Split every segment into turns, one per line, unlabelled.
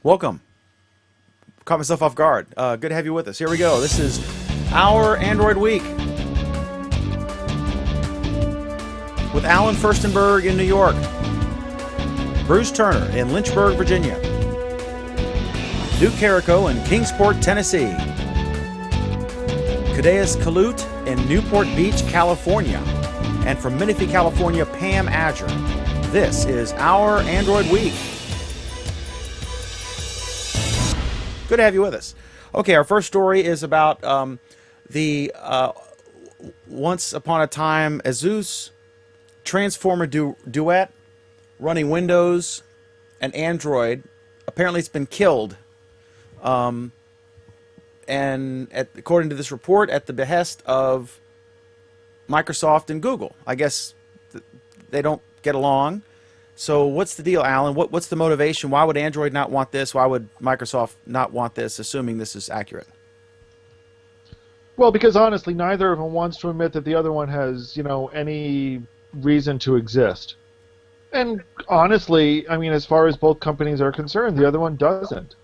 Welcome. Caught myself off guard. Good to have you with us. Here we go. This is our Android Week with Alan Furstenberg in New York, Bruce Turner in Lynchburg, Virginia, Duke Carrico in Kingsport, Tennessee, Cadeas Kalut in Newport Beach, California, and from Menifee, California, Pam Adger. This is our Android Week. Good to have you with us. Okay, our first story is about the once upon a time Asus Transformer Duet running Windows and Android. Apparently it's been killed. And according to this report, at the behest of Microsoft and Google. I guess they don't get along. So what's the deal, Alan? What's the motivation? Why would Android not want this? Why would Microsoft not want this, assuming this is accurate?
Well, because honestly, neither of them wants to admit that the other one has, any reason to exist. And honestly, I mean, as far as both companies are concerned, the other one doesn't.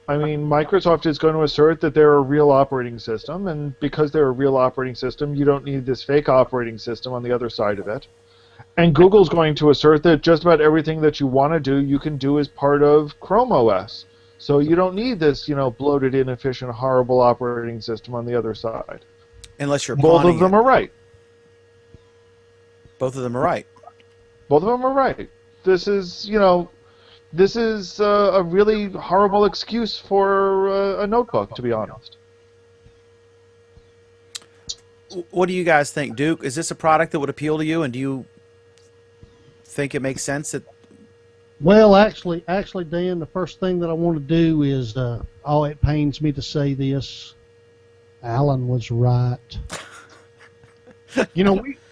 I mean, Microsoft is going to assert that they're a real operating system, and because they're a real operating system, you don't need this fake operating system on the other side of it. And Google's going to assert that just about everything that you want to do, you can do as part of Chrome OS. So you don't need this, bloated, inefficient, horrible operating system on the other side.
Unless you're
both of them are right.
Both of them are right.
Both of them are right. This is, this is a really horrible excuse for a notebook, to be honest.
What do you guys think, Duke? Is this a product that would appeal to you, and do you think it makes sense that?
Well, actually, Dan, the first thing that I want to do is, it pains me to say this, Alan was right.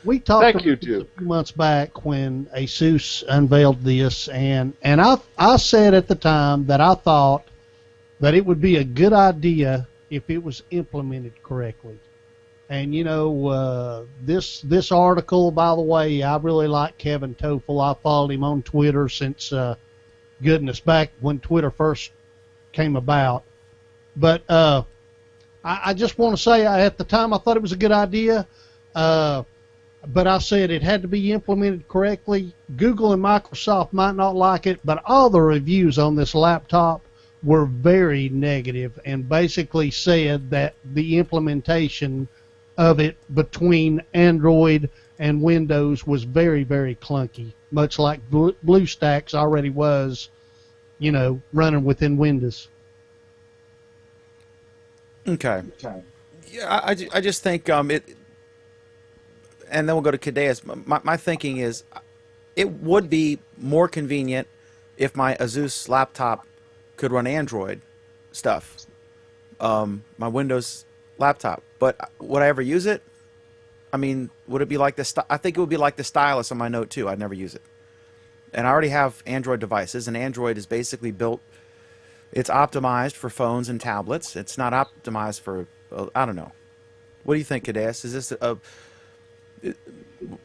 We talked
Thank you,
about this
Duke.
a few months back when Asus unveiled this, and I said at the time that I thought that it would be a good idea if it was implemented correctly. And this article, by the way, I really like Kevin Toffel. I followed him on Twitter since back when Twitter first came about. But I just want to say, at the time I thought it was a good idea, but I said it had to be implemented correctly. Google and Microsoft might not like it, but all the reviews on this laptop were very negative and basically said that the implementation of it between Android and Windows was very, very clunky, much like BlueStacks already was, running within Windows.
Okay. Yeah, I just think it, and then we'll go to Cadeas. My thinking is, it would be more convenient if my Asus laptop could run Android stuff, my Windows laptop. But would I ever use it? I mean, would it be like the? I think it would be like the stylus on my Note 2. I'd never use it. And I already have Android devices, and Android is basically built. It's optimized for phones and tablets. It's not optimized for. I don't know. What do you think, Cadeas? Is this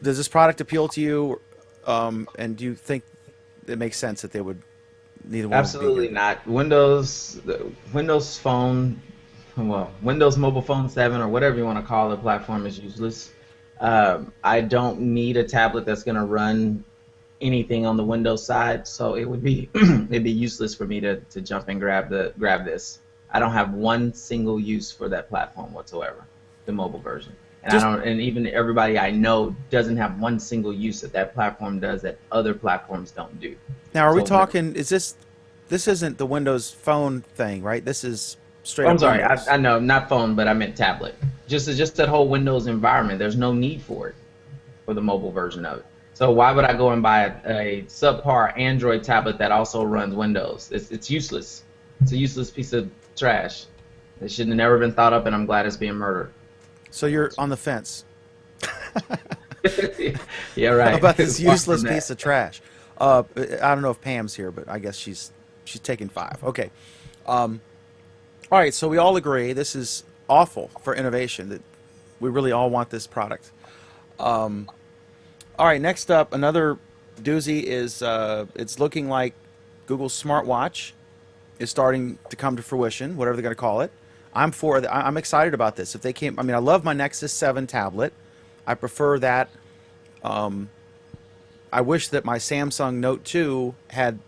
does this product appeal to you? And do you think it makes sense that they would neither one?
Absolutely not. Windows Phone. Well, Windows Mobile Phone 7 or whatever you want to call the platform is useless. I don't need a tablet that's going to run anything on the Windows side, so it would be it'd be useless for me to jump and grab this. I don't have one single use for that platform whatsoever, the mobile version. And and even everybody I know doesn't have one single use that platform does that other platforms don't do.
Now, are we talking? Is this isn't the Windows Phone thing, right? This is straight up.
I'm sorry,
Windows.
I know, not phone, but I meant tablet. Just that whole Windows environment. There's no need for it for the mobile version of it. So why would I go and buy a subpar Android tablet that also runs Windows? It's useless. It's a useless piece of trash. It should have never been thought up, and I'm glad it's being murdered.
So you're on the fence.
Yeah, right.
About this useless piece of trash. I don't know if Pam's here, but I guess she's taking 5. Okay. All right, so we all agree this is awful for innovation, that we really all want this product. All right, next up, another doozy is it's looking like Google's smartwatch is starting to come to fruition, whatever they're going to call it. I'm excited about this. If they came, I mean, I love my Nexus 7 tablet. I prefer that. I wish that my Samsung Note 2 had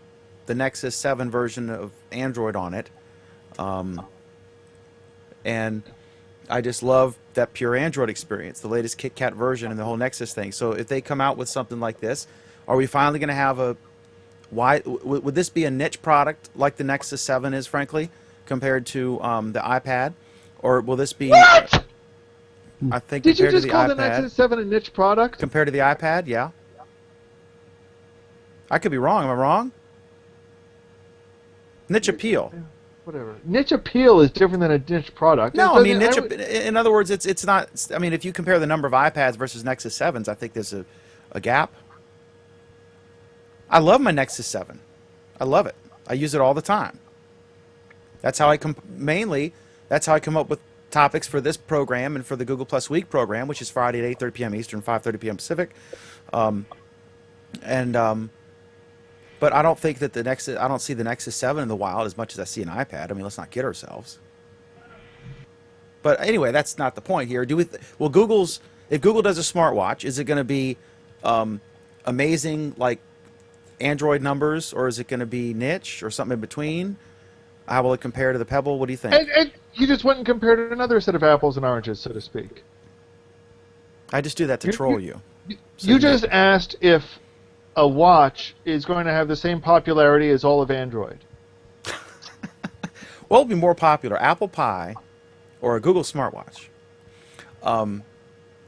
the Nexus 7 version of Android on it. And I just love that pure Android experience, the latest KitKat version and the whole Nexus thing. So if they come out with something like this, are we finally going to have would this be a niche product like the Nexus 7 is, frankly, compared to the iPad? Or will this be...
What?
I think
Did you
compared to
just
the
call the
iPad,
Nexus 7 a niche product?
compared to the iPad, yeah. I could be wrong. Am I wrong? Niche appeal.
Whatever. Niche appeal is different than a niche product.
No, I mean,
would-
in other words, it's not. I mean, if you compare the number of iPads versus Nexus 7s, I think there's a gap. I love my Nexus 7. I love it. I use it all the time. That's how that's how I come up with topics for this program and for the Google Plus Week program, which is Friday at 8:30 p.m. Eastern, 5:30 p.m. Pacific. But I don't think that I don't see the Nexus 7 in the wild as much as I see an iPad. I mean, let's not kid ourselves. But anyway, that's not the point here. If Google does a smartwatch, is it going to be amazing like Android numbers, or is it going to be niche or something in between? How will it compare to the Pebble? What do you think?
And you just went and compared another set of apples and oranges, so to speak.
I just do that to troll you.
You just asked if a watch is going to have the same popularity as all of Android.
What will be more popular, Apple Pie or a Google smartwatch?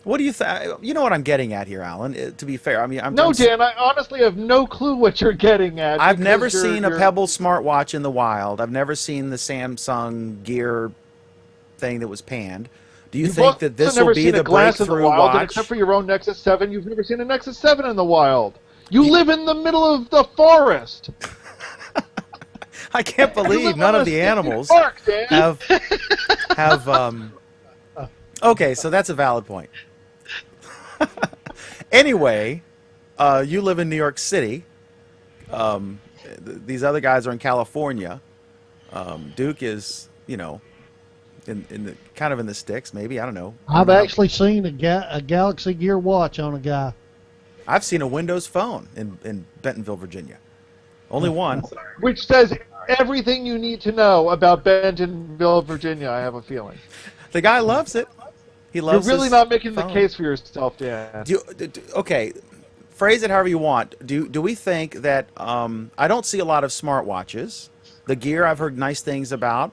What do you think? You know what I'm getting at here, Alan. To be fair, I mean,
Dan, I honestly have no clue what you're getting at.
I've
because
never seen a Pebble smartwatch in the wild. I've never seen the Samsung Gear thing that was panned. Do you think that this will be the breakthrough
wild,
watch?
except for your own Nexus 7, you've never seen a Nexus 7 in the wild. You live in the middle of the forest.
I can't believe none of the animals
Park, Dan.
have okay, so that's a valid point. Anyway, you live in New York City. These other guys are in California. Duke is, in the kind of in the sticks, maybe, I don't know.
I've actually seen a Galaxy Gear watch on a guy.
I've seen a Windows phone in Bentonville, Virginia. Only one.
Which says everything you need to know about Bentonville, Virginia, I have a feeling.
The guy loves it. He loves
You're really
his
not making
phone.
the case for yourself, Dan.
Okay, phrase it however you want. Do we think that I don't see a lot of smartwatches. The Gear I've heard nice things about.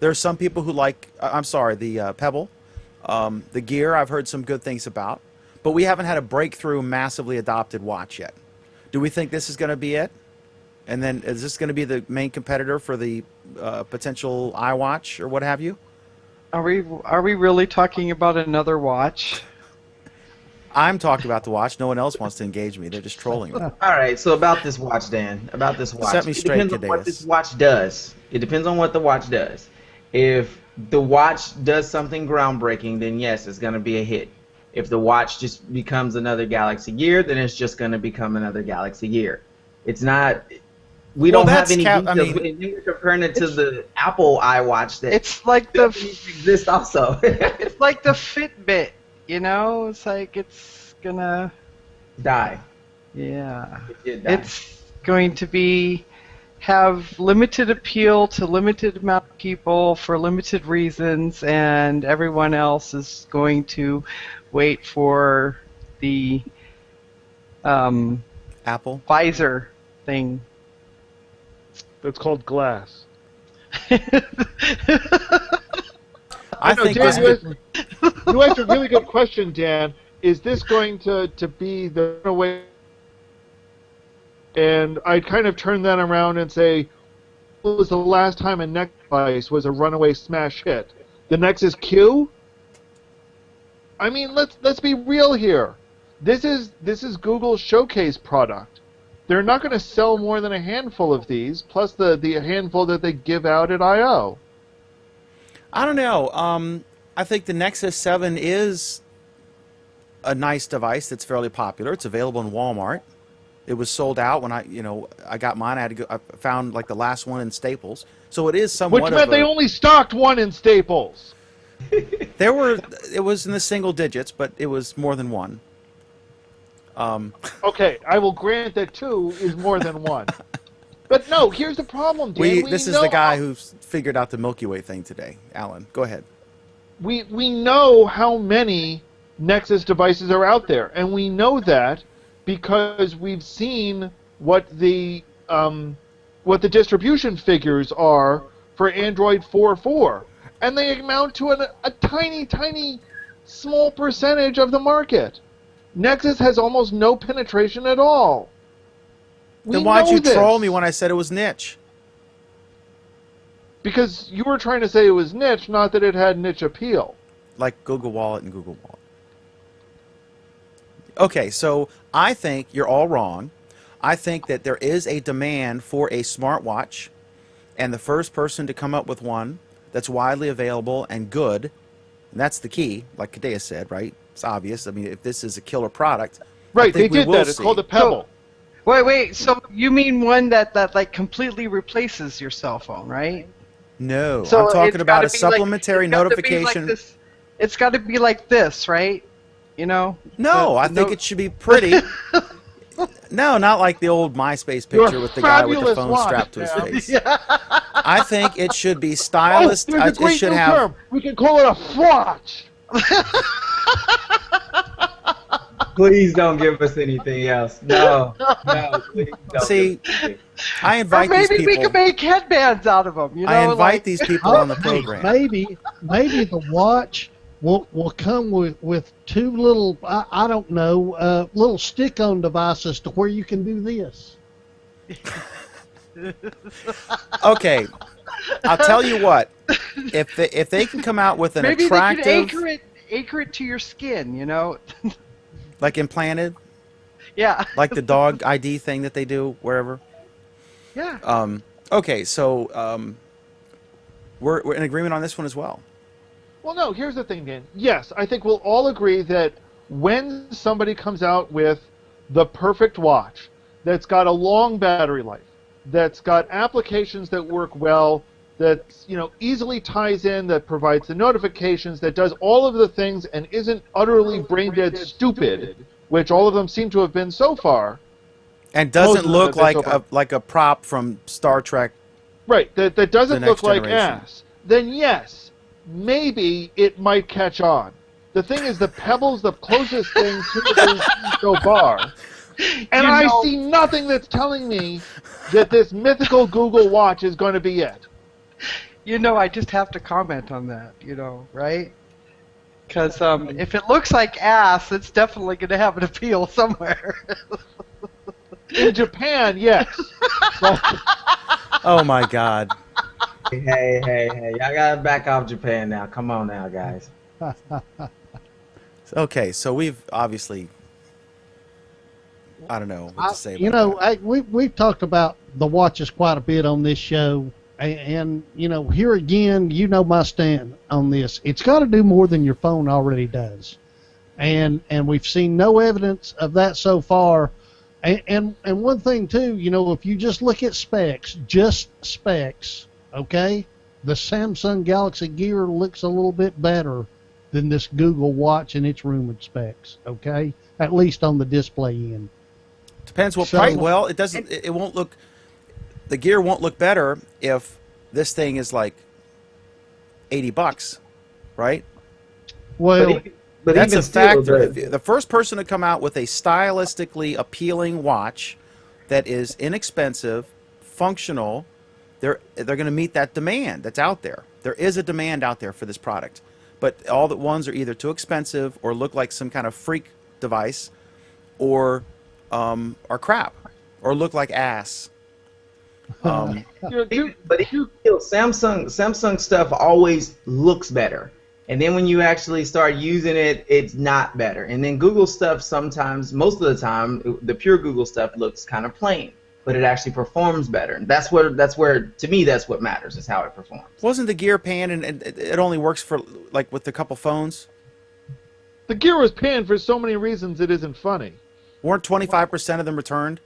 There are some people who like. I'm sorry, the Pebble. The Gear I've heard some good things about, but we haven't had a breakthrough, massively adopted watch yet. Do we think this is going to be it? And then is this going to be the main competitor for the potential iWatch or what have you?
Are we really talking about another watch?
I'm talking about the watch. No one else wants to engage me. They're just trolling me.
All right, so about this watch, Dan. About this watch.
Set me straight,
It depends on what
Cadeas.
this watch does. It depends on what the watch does. If the watch does something groundbreaking, then yes, it's going to be a hit. If the watch just becomes another Galaxy Gear, then it's just going to become another Galaxy Gear. It's not... We don't have any details. You're comparing it to the Apple iWatch that
It's like the
exists also.
it's like the Fitbit, It's like it's gonna
Die.
yeah.
It die.
It's going to have limited appeal to limited amount of people for limited reasons, and everyone else is going to wait for the
Apple.
visor thing.
That's called glass.
I
No,
think
Dan,
this.
you asked a really good question, Dan. Is this going to be the runaway? And I'd kind of turn that around and say, what was the last time a Nexus device was a runaway smash hit? The Nexus Q? I mean, let's be real here. This is Google's showcase product. They're not going to sell more than a handful of these, plus the handful that they give out at I/O.
I don't know. I think the Nexus 7 is a nice device that's fairly popular. It's available in Walmart. It was sold out when I got mine. I had to go. I found like the last one in Staples. So it is somewhat.
Which meant they only stocked one in Staples.
It was in the single digits, but it was more than one.
Okay, I will grant that 2 is more than 1. But no, here's the problem, Dan.
This is the guy who figured out the Milky Way thing today. Alan, go ahead.
We know how many Nexus devices are out there, and we know that because we've seen what the distribution figures are for Android 4.4, and they amount to a tiny small percentage of the market. Nexus has almost no penetration at all.
Then why'd you troll me when I said it was niche?
Because you were trying to say it was niche, not that it had niche appeal.
Like Google Wallet and Google Wallet. Okay, so I think you're all wrong. I think that there is a demand for a smartwatch, and the first person to come up with one that's widely available and good, and that's the key, like Kadea said, right? It's obvious. I mean, if this is a killer product,
right? They did that.
See.
It's called a Pebble.
Wait. So you mean one that like completely replaces your cell phone, right?
No,
So
I'm talking
it's
about
gotta
a
be
supplementary
it's gotta be like
notification.
this. It's got to be like this, right? You know?
No, I think it should be pretty. No, not like the old MySpace picture with the guy with the
fabulous
phone
watch,
strapped to his
Pam.
face. I think it should be
Oh,
stylist.
there's a
It
great
should
new
have.
term. We can call it a flotch.
Please don't give us anything else. No, please don't.
See, I
Or
invite these
maybe we
people.
can make headbands out of them. You know,
I invite
like,
these people on the program.
Maybe the watch will come with 2 little, I don't know, little stick-on devices to where you can do this.
Okay, I'll tell you what. If they can come out with an
maybe
attractive,
they could anchor it to your skin. You know?
like implanted,
Yeah.
like the dog ID thing that they do wherever.
Yeah.
Okay, so we're in agreement on this one as well.
Well, no, here's the thing, Dan. Yes, I think we'll all agree that when somebody comes out with the perfect watch that's got a long battery life, that's got applications that work well, that easily ties in, that provides the notifications, that does all of the things and isn't utterly brain dead stupid, which all of them seem to have been so far.
And doesn't
Most
look
of them
like
so far.
like a prop from Star Trek.
Right, that doesn't
The
look
Next
like
Generation.
ass. Then yes, maybe it might catch on. The thing is, the Pebble's the closest thing to the so far. And I see nothing that's telling me that this mythical Google Watch is going to be it.
You know, I just have to comment on that. You know, right? Because if it looks like ass, it's definitely going to have an appeal somewhere.
In Japan, yes. But
Oh my God.
Hey, y'all gotta back off Japan now. Come on now, guys.
Okay, so we've obviously, I don't know what to say. About that.
We've talked about the watches quite a bit on this show, and here again, my stand on this. It's got to do more than your phone already does, and we've seen no evidence of that so far. And one thing too, if you just look at specs, okay, the Samsung Galaxy Gear looks a little bit better than this Google Watch in its rumored specs, okay, at least on the display end.
Depends what
So-
price. Well, it doesn't. It won't look. The gear won't look better if this thing is like $80, right?
Well,
But
That's
even
a
still,
factor. If the first person to come out with a stylistically appealing watch that is inexpensive, functional, they're going to meet that demand that's out there. There is a demand out there for this product, but all the ones are either too expensive or look like some kind of freak device, or are crap, or look like ass.
But Samsung stuff always looks better. And then when you actually start using it, it's not better. And then Google stuff sometimes, most of the time, the pure Google stuff looks kind of plain, but it actually performs better. And that's where to me, that's what matters, is how it performs.
Wasn't the gear panned, and it only works for like with a couple phones?
the Gear was panned for so many reasons it isn't funny.
Weren't 25% of them returned?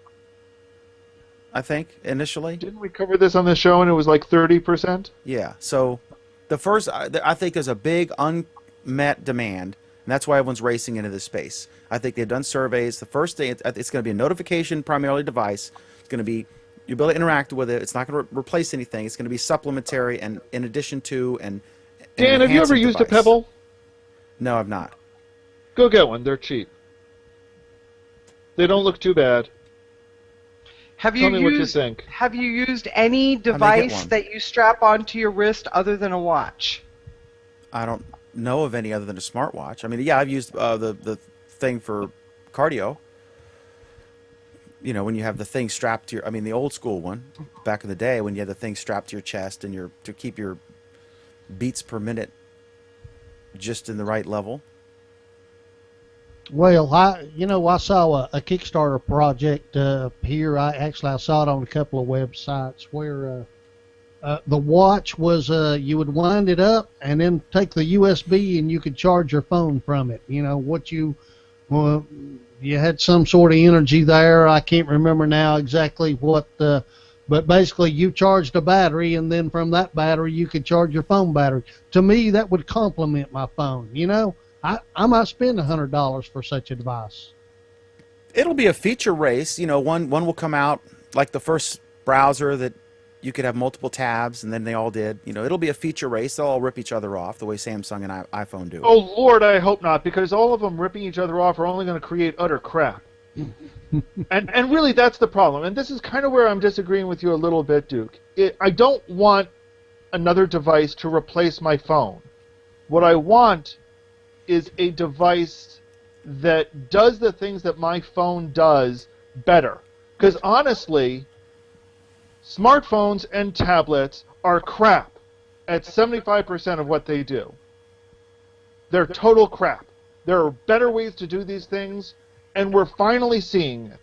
I think, initially.
Didn't we cover this on the show and it was like 30%?
Yeah. So the first, I think there's a big unmet demand, and that's why everyone's racing into this space. I think they've done surveys. The first thing, it's going to be a notification primarily device. It's going to be, you'll be able to interact with it. It's not going to replace anything. It's going to be supplementary and in addition to and
Dan, have you ever used a Pebble?
No, I've not.
Go get one. They're cheap. They don't look too bad.
Have
Tell me what you think.
Have you used any
get
device
one?
that you strap onto your wrist other than a watch?
I don't know of any other than a smartwatch. I mean, yeah, I've used the thing for cardio. You know, when you have the thing strapped to your, I mean, the old school one, back in the day when you had the thing strapped to your chest and to keep your beats per minute just in the right level.
Well, I saw a Kickstarter project here. I saw it on a couple of websites where the watch was you would wind it up and then take the USB and you could charge your phone from it. You know what you had some sort of energy there. I can't remember now exactly what, but basically you charged a battery and then from that battery you could charge your phone battery. To me, that would complement my phone. You know. I might spend $100 for such a device.
It'll be a feature race. You know, one will come out like the first browser that you could have multiple tabs, and then they all did. You know, it'll be a feature race. They'll all rip each other off the way Samsung and iPhone do.
Oh, Lord, I hope not, because all of them ripping each other off are only going to create utter crap. and really, that's the problem. And this is kind of where I'm disagreeing with you a little bit, Duke. I don't want another device to replace my phone. What I want is a device that does the things that my phone does better. Because honestly, smartphones and tablets are crap at 75% of what they do. They're total crap. There are better ways to do these things, and we're finally seeing it.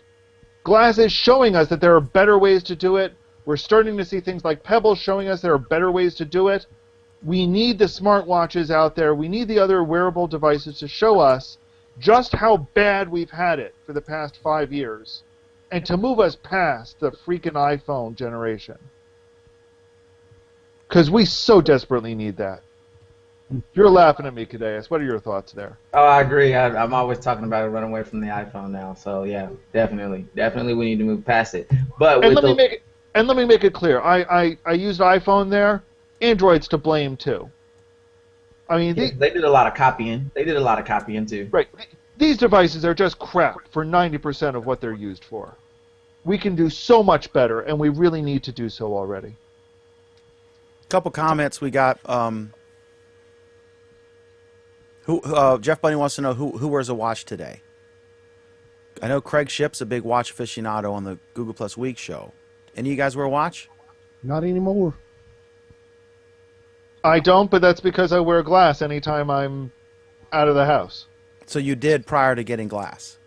Glass is showing us that there are better ways to do it. We're starting to see things like Pebble showing us there are better ways to do it. We need the smartwatches out there. We need the other wearable devices to show us just how bad we've had it for the past 5 years and to move us past the freaking iPhone generation. Because we so desperately need that. You're laughing at me, Cadeas. What are your thoughts there?
Oh, I agree. I'm always talking about it, running away from the iPhone now. So yeah, definitely we need to move past it. But
let me make it clear. I used iPhone there. Android's to blame too. I mean,
they did a lot of copying. They did a lot of copying too.
Right. These devices are just crap for 90% of what they're used for. We can do so much better, and we really need to do so already.
Couple comments we got. Jeff Bunny wants to know who wears a watch today. I know Craig Ship's a big watch aficionado on the Google Plus Week show. Any of you guys wear a watch?
Not anymore.
I don't, but that's because I wear glass anytime I'm out of the house.
So you did prior to getting glass?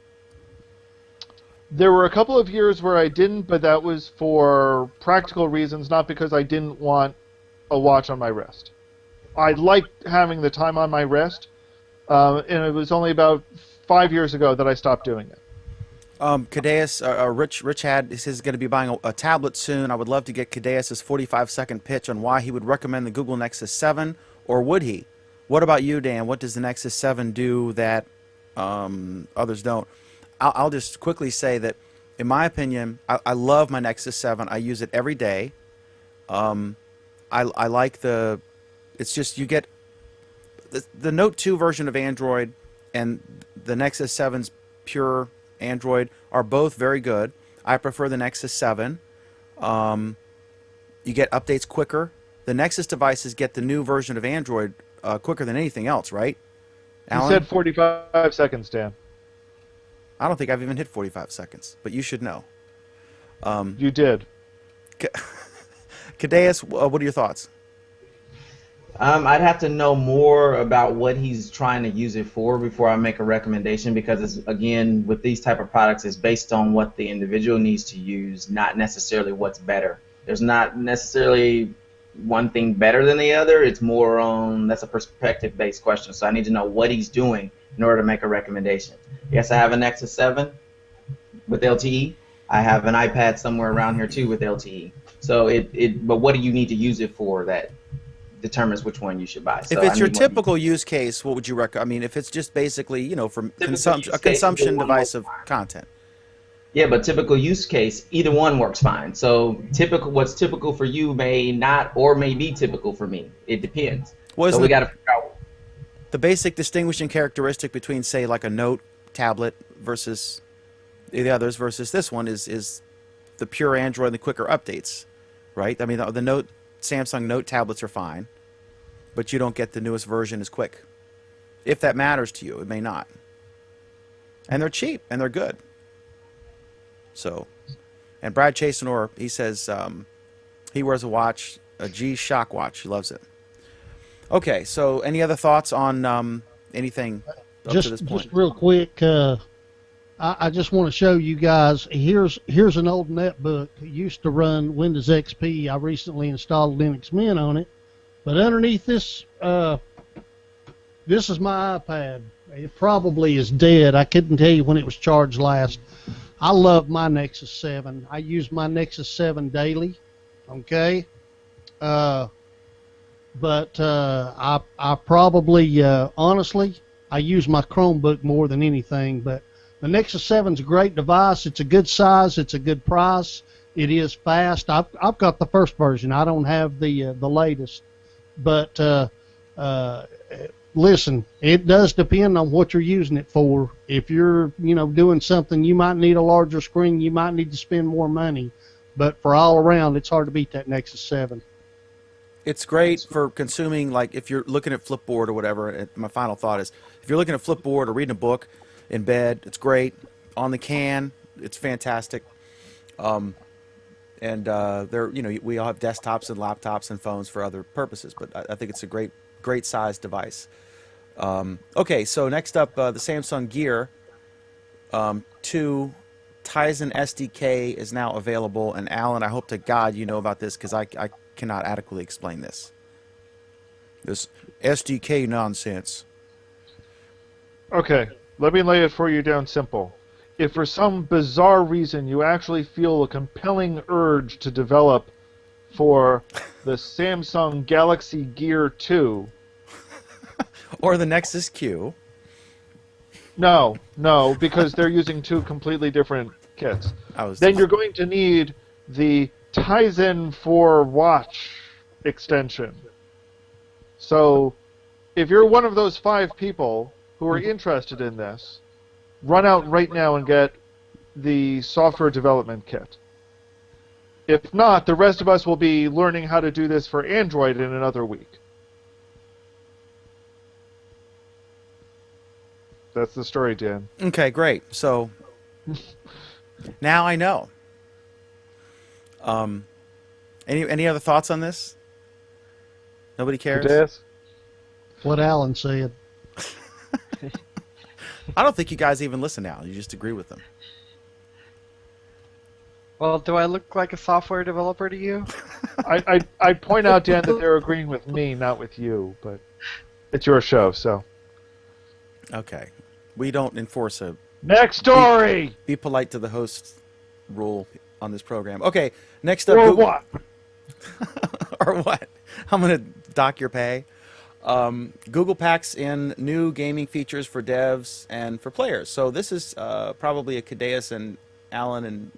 There were a couple of years where I didn't, but that was for practical reasons, not because I didn't want a watch on my wrist. I liked having the time on my wrist, and it was only about 5 years ago that I stopped doing it.
Cadeas, Rich had is going to be buying a tablet soon. I would love to get Cadeas' 45-second pitch on why he would recommend the Google Nexus 7, or would he? What about you, Dan? What does the Nexus 7 do that others don't? I'll just quickly say that, in my opinion, I love my Nexus 7. I use it every day. I like it's just you get the Note 2 version of Android and the Nexus 7's pure Android are both very good. I prefer the Nexus 7. You get updates quicker. The Nexus devices get the new version of Android quicker than anything else, right? Alan?
You said 45 seconds, Dan.
I don't think I've even hit 45 seconds, but you should know.
You did.
Cadeas, what are your thoughts?
I'd have to know more about what he's trying to use it for before I make a recommendation, because it's, again, with these type of products, it's based on what the individual needs to use, not necessarily what's better. There's not necessarily one thing better than the other. It's more on, that's a perspective-based question, so I need to know what he's doing in order to make a recommendation. Yes, I have a Nexus 7 with LTE. I have an iPad somewhere around here too with LTE. So but what do you need to use it for that determines which one you should buy. So
If it's
I
your
need one.
typical use case, what would you recommend? I mean, if it's just basically, for
Typical
consumption,
use
a
case,
consumption
either one
device
works
of
fine.
content.
Yeah, but typical use case, either one works fine. So what's typical for you may not or may be typical for me. It depends.
Well,
So
isn't
we
it-
got to figure out.
The basic distinguishing characteristic between, say, like a Note tablet versus the others versus this one is the pure Android and the quicker updates, right? I mean, the Samsung Note tablets are fine, but you don't get the newest version as quick. If that matters to you, it may not. And they're cheap and they're good. So, and Brad Chasenor, he says he wears a watch, a G-Shock watch. He loves it. Okay, so any other thoughts on anything up to this point?
Just real quick, I just want to show you guys. Here's an old netbook. It used to run Windows XP. I recently installed Linux Mint on it, but underneath this, this is my iPad. It probably is dead. I couldn't tell you when it was charged last. I love my Nexus 7. I use my Nexus 7 daily. Okay. But I probably, honestly, I use my Chromebook more than anything. But the Nexus 7 is a great device. It's a good size. It's a good price. It is fast. I've got the first version. I don't have the latest. But listen, it does depend on what you're using it for. If you're, doing something, you might need a larger screen. You might need to spend more money. But for all around, it's hard to beat that Nexus 7.
It's great for consuming, like if you're looking at Flipboard or whatever. My final thought is, if you're looking at Flipboard or reading a book in bed, it's great. On the can, it's fantastic. And we all have desktops and laptops and phones for other purposes, but I think it's a great sized device. Okay, so next up, the Samsung Gear 2 Tizen SDK is now available. And Alan, I hope to God you know about this, because I cannot adequately explain this SDK nonsense.
Okay, let me lay it for you down simple. If for some bizarre reason you actually feel a compelling urge to develop for the Samsung Galaxy Gear 2,
Or the Nexus Q.
no, because they're using two completely different kits, then you're going to need the Tizen 4 watch extension. So, if you're one of those 5 people who are interested in this, run out right now and get the software development kit. If not, the rest of us will be learning how to do this for Android in another week. That's the story, Dan.
Okay, great. So now I know. Any other thoughts on this? Nobody cares?
Yes?
What Alan said.
I don't think you guys even listen now. You just agree with them.
Well, do I look like a software developer to you?
I point out, Dan, that they're agreeing with me, not with you, but it's your show, so.
Okay. We don't enforce a
Next story!
be polite to the host rule on this program. Okay, next up.
Or
Google-
what?
Or what? I'm going to dock your pay. Google packs in new gaming features for devs and for players. So this is probably a Cadeas and Alan and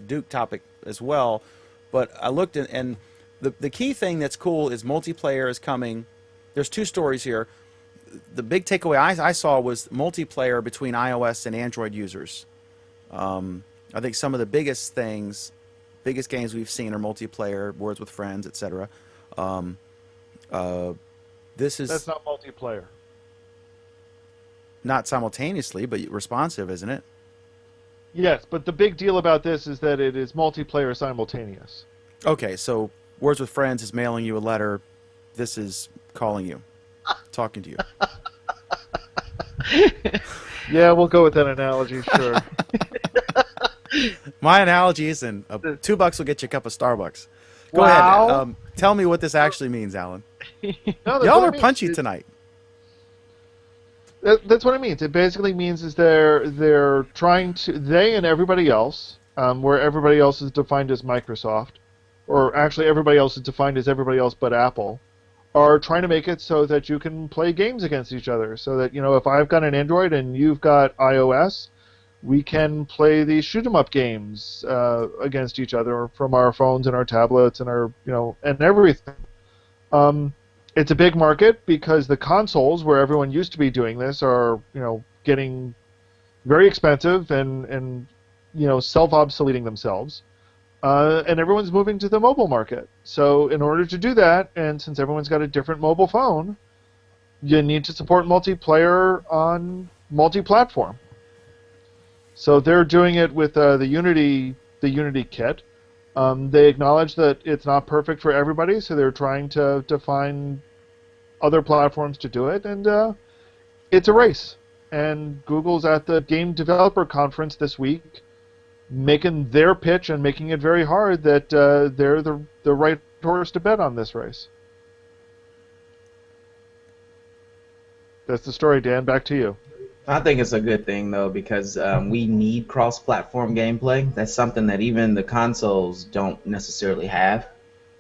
Duke topic as well. But I looked and the key thing that's cool is multiplayer is coming. There's 2 stories here. The big takeaway I saw was multiplayer between iOS and Android users. I think some of the biggest games we've seen are multiplayer, Words with Friends, etc. That's
not multiplayer.
Not simultaneously, but responsive, isn't it?
Yes, but the big deal about this is that it is multiplayer simultaneous.
Okay, so Words with Friends is mailing you a letter. This is calling you, talking to you.
Yeah, we'll go with that analogy, sure.
My analogy is, and $2 will get you a cup of Starbucks. Go
Wow.
ahead. Tell me what this actually means, Alan.
No, that's
Y'all
what it
are
means.
punchy tonight.
That's what it means. It basically means is they're trying to, they and everybody else where everybody else is defined as Microsoft, or actually everybody else is defined as everybody else but Apple, are trying to make it so that you can play games against each other. So that, if I've got an Android and you've got iOS, we can play these shoot 'em up games against each other from our phones and our tablets and our and everything. It's a big market because the consoles where everyone used to be doing this are getting very expensive and self-obsoleting themselves. And everyone's moving to the mobile market. So in order to do that, and since everyone's got a different mobile phone, you need to support multiplayer on multi-platform. So they're doing it with the Unity kit. They acknowledge that it's not perfect for everybody, so they're trying to find other platforms to do it, and it's a race. And Google's at the Game Developer Conference this week, making their pitch and making it very hard that they're the right horse to bet on this race. That's the story, Dan. Back to you.
I think it's a good thing, though, because we need cross-platform gameplay. That's something that even the consoles don't necessarily have.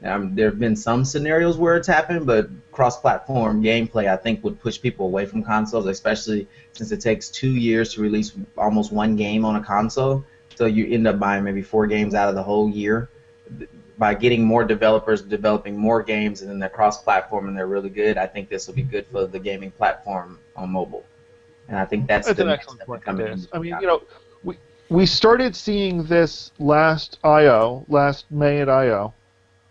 There have been some scenarios where it's happened, but cross-platform gameplay, I think, would push people away from consoles, especially since it takes 2 years to release almost one game on a console. So you end up buying maybe 4 games out of the whole year. By getting more developers developing more games and then they're cross-platform and they're really good, I think this will be good for the gaming platform on mobile. And I think that's
an excellent point. I mean, we started seeing this last May at I/O.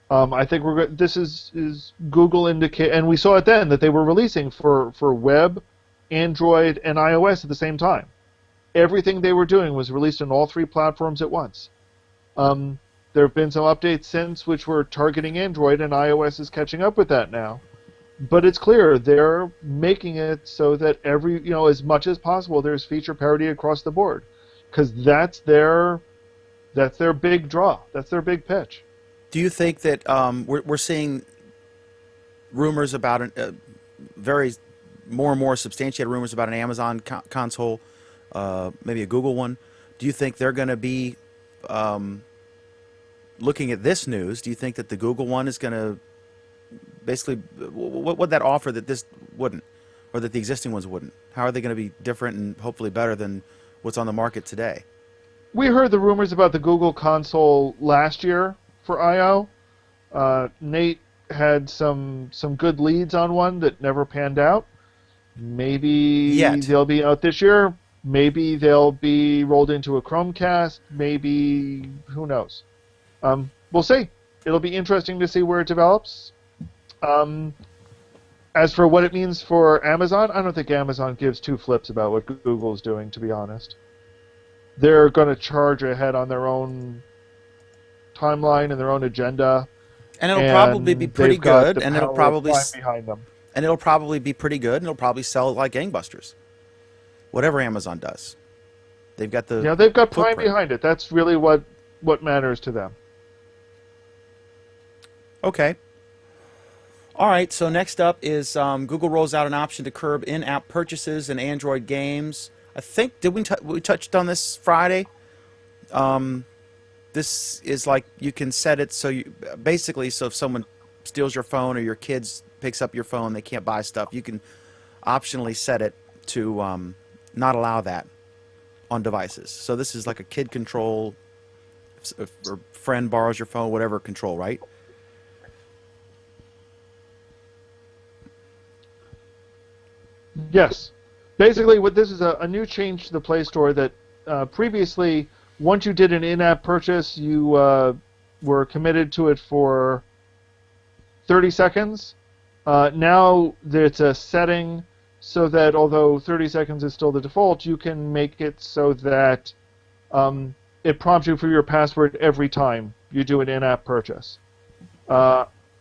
I think this is Google indicate, and we saw it then that they were releasing for web, Android, and iOS at the same time. Everything they were doing was released on all 3 platforms at once. There have been some updates since which were targeting Android, and iOS is catching up with that now. But it's clear they're making it so that as much as possible, there's feature parity across the board, because that's their big draw. That's their big pitch.
Do you think that we're seeing rumors about very more and more substantiated rumors about an Amazon console, maybe a Google one? Do you think they're going to be looking at this news? Do you think that the Google one is going to basically, what would that offer that this wouldn't, or that the existing ones wouldn't? How are they going to be different and hopefully better than what's on the market today?
We heard the rumors about the Google console last year for I/O. Nate had some good leads on one that never panned out. Maybe they'll be out this year. Maybe they'll be rolled into a Chromecast. Maybe, who knows? We'll see. It'll be interesting to see where it develops. As for what it means for Amazon, I don't think Amazon gives 2 flips about what Google's doing, to be honest. They're going to charge ahead on their own timeline and their own agenda.
And it'll probably be pretty good, and it'll probably
behind them.
And it'll probably be pretty good, and it'll probably sell like gangbusters. Whatever Amazon does. They've got
they've got Prime behind it. That's really what matters to them.
Okay. All right, so next up is Google rolls out an option to curb in-app purchases in Android games. I think, we touched on this Friday? This is like you can set it so if someone steals your phone or your kids picks up your phone, they can't buy stuff, you can optionally set it to not allow that on devices. So this is like a kid control, if a friend borrows your phone, whatever control, right?
Yes. Basically, what this is a new change to the Play Store that previously, once you did an in-app purchase, you were committed to it for 30 seconds. Now it's a setting so that although 30 seconds is still the default, you can make it so that it prompts you for your password every time you do an in-app purchase.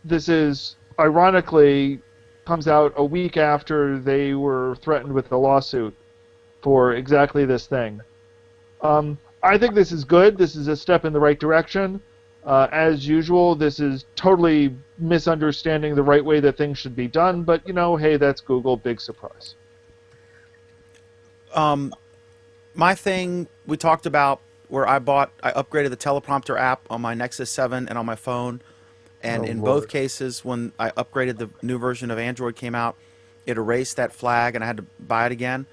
This is, ironically, comes out a week after they were threatened with a lawsuit for exactly this thing. I think this is good. This is a step in the right direction. As usual, this is totally misunderstanding the right way that things should be done, but, hey, that's Google, big surprise.
My thing we talked about where I upgraded the teleprompter app on my Nexus 7 and on my phone, and
Oh,
in
Lord.
both cases, when I upgraded, the new version of Android came out, it erased that flag, and I had to buy it again.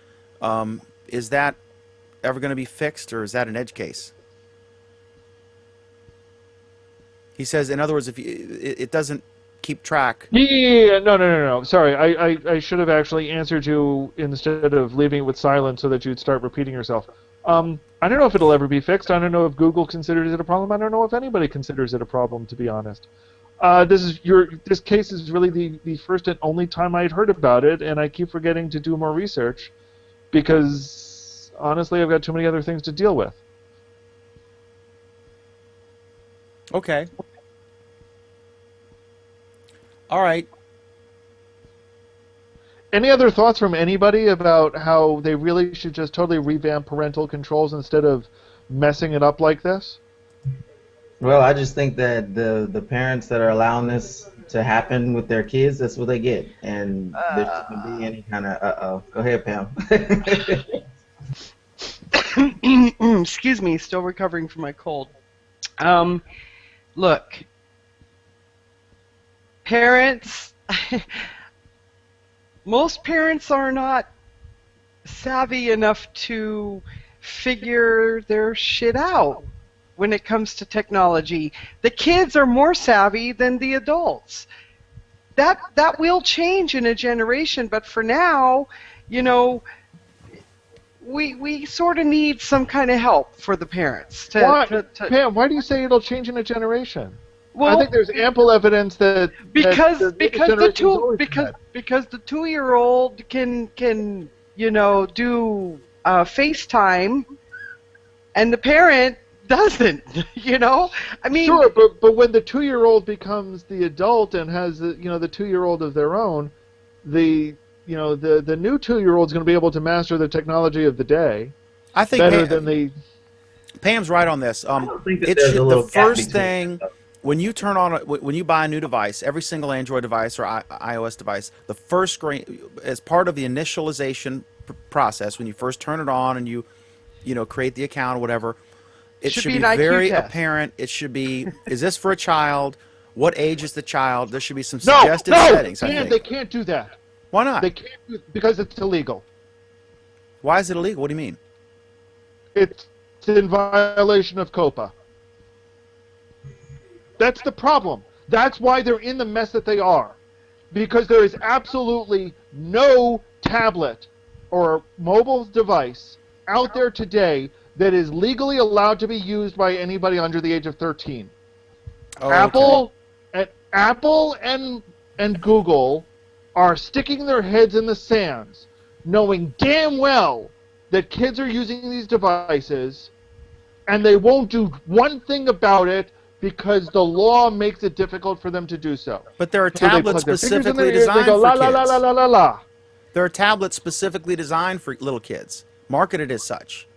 Is that ever going to be fixed, or is that an edge case? He says, in other words, if it doesn't keep track.
Yeah, no. Sorry, I should have actually answered you instead of leaving it with silence so that you'd start repeating yourself. I don't know if it'll ever be fixed. I don't know if Google considers it a problem. I don't know if anybody considers it a problem, to be honest. This case is really the first and only time I'd heard about it, and I keep forgetting to do more research because honestly, I've got too many other things to deal with.
Okay. All right.
Any other thoughts from anybody about how they really should just totally revamp parental controls instead of messing it up like this?
Well, I just think that the parents that are allowing this to happen with their kids, that's what they get, and there shouldn't be any kind of Go ahead, Pam.
Excuse me, still recovering from my cold. Look, parents, most parents are not savvy enough to figure their shit out when it comes to technology. The kids are more savvy than the adults. That will change in a generation, but for now, you know, we sort of need some kind of help for the parents.
Pam, why do you say it'll change in a generation?
Well,
I think there's ample evidence that
because
the
the 2-year-old can do FaceTime, and the parent doesn't. I mean,
sure, but when the 2-year-old becomes the adult and has the 2-year-old of their own, the new 2-year-old is going to be able to master the technology of the day.
I think
better than the.
Pam's right on this.
I don't think that there's a little
the
gap
first
between
thing
them.
when you turn on when you buy a new device, every single Android device or iOS device, the first screen, as part of the initialization process, when you first turn it on and you create the account or whatever, it should be
an IQ
very
test.
apparent. It should be, is this for a child? What age is the child? There should be some
No,
suggested settings. I
Pam,
think.
they can't do that.
Why not?
They can't do because it's illegal.
Why is it illegal? What do you mean?
It's in violation of COPA. That's the problem. That's why they're in the mess that they are. Because there is absolutely no tablet or mobile device out there today that is legally allowed to be used by anybody under the age of 13.
Oh,
Apple and Google are sticking their heads in the sands, knowing damn well that kids are using these devices, and they won't do one thing about it because the law makes it difficult for them to do so.
But there are
So they
tablets
plug their fingers in
specifically
their ears,
designed
they go,
for
la,
kids.
la, la, la, la, la, la.
There are tablets specifically designed for little kids, marketed as such.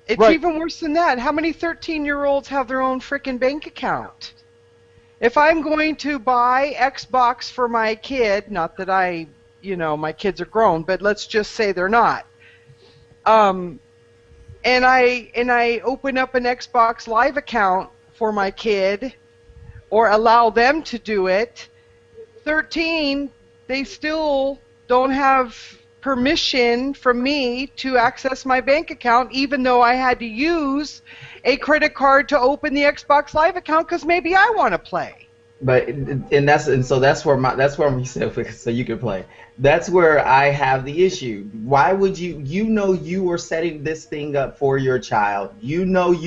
it's
Right.
even worse than that. How many 13-year-olds have their own frickin' bank account? If I'm going to buy Xbox for my kid, not that my kids are grown, but let's just say they're not. And I open up an Xbox Live account for my kid, or allow them to do it. 13, they still don't have permission from me to access my bank account, even though I had to use a credit card to open the Xbox Live account because maybe I want to play.
But so that's where we said so you can play. That's where I have the issue. Why would you were setting this thing up for your child. You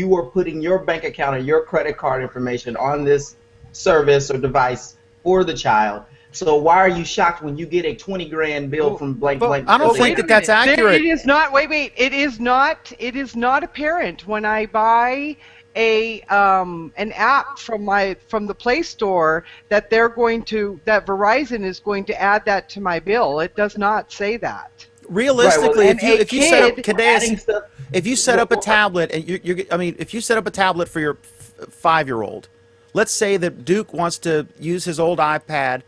were putting your bank account and your credit card information on this service or device for the child. So why are you shocked when you get a 20 grand bill from blank?
I don't think
Wait a
that's
minute.
accurate.
It is not. Wait. It is not apparent when I buy an app from the Play Store that Verizon is going to add that to my bill. It does not say that.
Realistically,
Right, well,
if you set up
adding stuff-
if you set up a tablet and if you set up a tablet for your 5-year-old, let's say that Duke wants to use his old iPad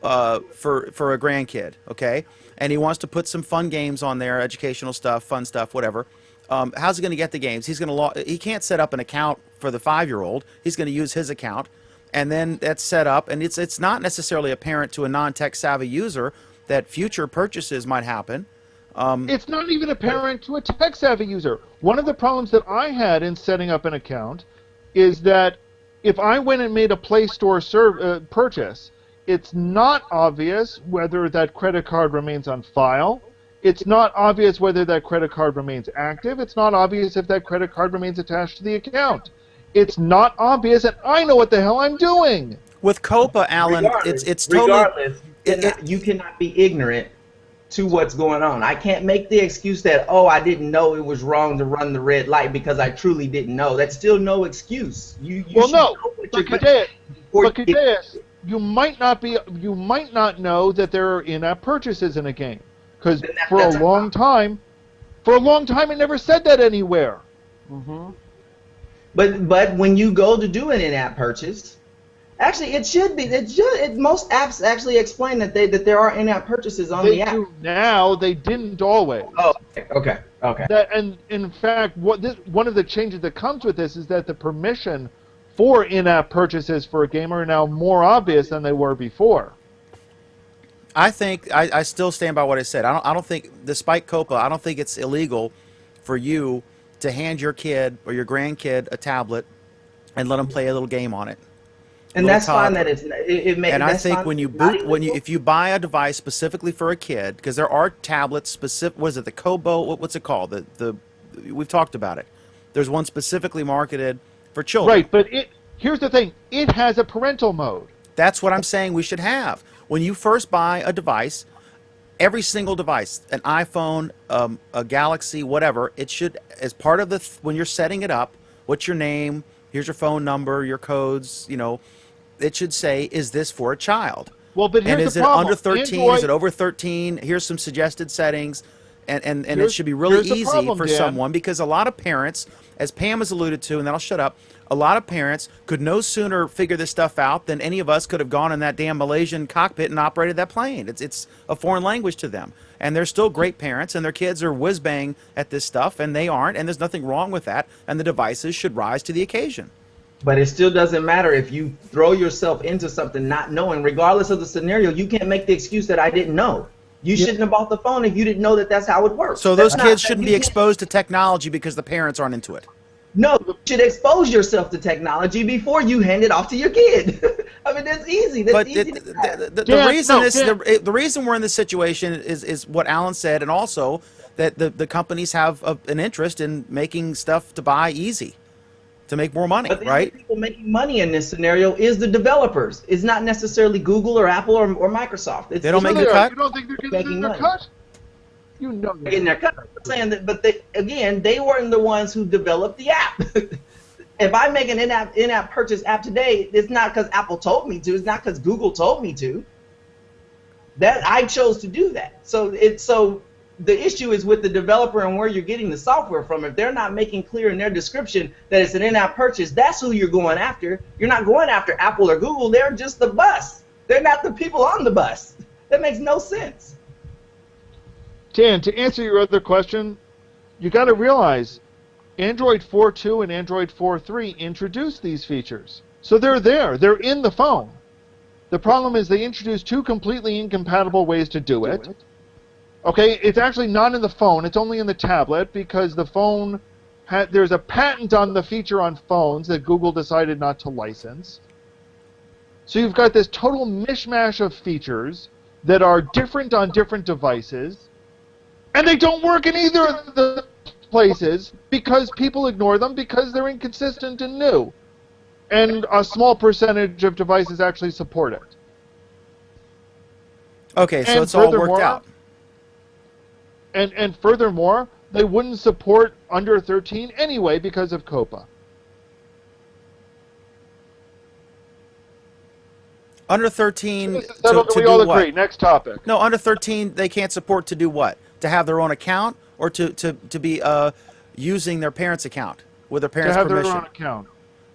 for a grandkid, okay, and he wants to put some fun games on there, educational stuff, fun stuff, whatever. how's he going to get the games? He can't set up an account for the 5-year-old. He's going to use his account, and then that's set up. And it's not necessarily apparent to a non-tech savvy user that future purchases might happen.
It's not even apparent to a tech-savvy user. One of the problems that I had in setting up an account is that if I went and made a Play Store purchase, it's not obvious whether that credit card remains on file. It's not obvious whether that credit card remains active. It's not obvious if that credit card remains attached to the account. It's not obvious, and I know what the hell I'm doing.
With Copa, Alan, it's totally...
Regardless, you cannot be ignorant to what's going on. I can't make the excuse that, I didn't know it was wrong to run the red light because I truly didn't know. That's still no excuse. You should know what you're doing before you get...
You might not know that there are in-app purchases in a game, because for a long time, it never said that anywhere.
Mm-hmm.
But when you go to do an in-app purchase, actually it should be. Most apps actually explain that there are in-app purchases on the app. They do
now. They didn't always.
Oh, okay.
And in fact, one of the changes that comes with this is that the permission for in-app purchases for a game are now more obvious than they were before.
I think I still stand by what I said. I don't think, despite Copa, I don't think it's illegal for you to hand your kid or your grandkid a tablet and let them play a little game on it.
And that's fine that it makes.
And I think if you buy a device specifically for a kid, because there are tablets specific. Was it the Kobo? What's it called? We've talked about it. There's one specifically marketed for children.
Right, but here's the thing. It has a parental mode.
That's what I'm saying we should have. When you first buy a device, every single device, an iPhone, a Galaxy, whatever, it should, as part of when you're setting it up, what's your name, here's your phone number, your codes, it should say, is this for a child?
Well, but here's
and is
the
it
problem.
under 13?
Android,
is it over 13? Here's some suggested settings. And it should be really
here's the
easy
problem,
for
Dan.
someone, because a lot of parents, as Pam has alluded to, and then I'll shut up, a lot of parents could no sooner figure this stuff out than any of us could have gone in that damn Malaysian cockpit and operated that plane. It's a foreign language to them. And they're still great parents, and their kids are whiz-bang at this stuff, and they aren't, and there's nothing wrong with that, and the devices should rise to the occasion.
But it still doesn't matter if you throw yourself into something not knowing. Regardless of the scenario, you can't make the excuse that I didn't know. You shouldn't have bought the phone if you didn't know that that's how it works.
So those kids shouldn't be exposed to technology because the parents aren't into it.
No, you should expose yourself to technology before you hand it off to your kid. I mean, that's easy. That's easy
the reason we're in this situation is what Alan said, and also that the companies have an interest in making stuff to buy easy, to make more money,
but the
right?
only people making money in this scenario is the developers. It's not necessarily Google or Apple or Microsoft.
They don't make the cut?
You don't think they're getting their cut? You know
they're getting their cut. I'm saying that, but they weren't the ones who developed the app. If I make an in-app purchase app today, it's not because Apple told me to. It's not because Google told me to. That I chose to do that. So the issue is with the developer and where you're getting the software from. If they're not making clear in their description that it's an in-app purchase, that's who you're going after. You're not going after Apple or Google. They're just the bus. They're not the people on the bus. That makes no sense.
Dan, to answer your other question, you got to realize Android 4.2 and Android 4.3 introduced these features. So they're there. They're in the phone. The problem is they introduced two completely incompatible ways to do it. Okay, it's actually not in the phone. It's only in the tablet because the phone there's a patent on the feature on phones that Google decided not to license. So you've got this total mishmash of features that are different on different devices. And they don't work in either of the places because people ignore them because they're inconsistent and new. And a small percentage of devices actually support it.
Okay, so it's all worked out.
And furthermore, they wouldn't support under 13 anyway because of COPA.
Under 13
we
to
all
do
agree.
what?
Next topic.
No, under 13 they can't support to do what? To have their own account, or to be using their parents' account with their parents' permission?
To have their own account.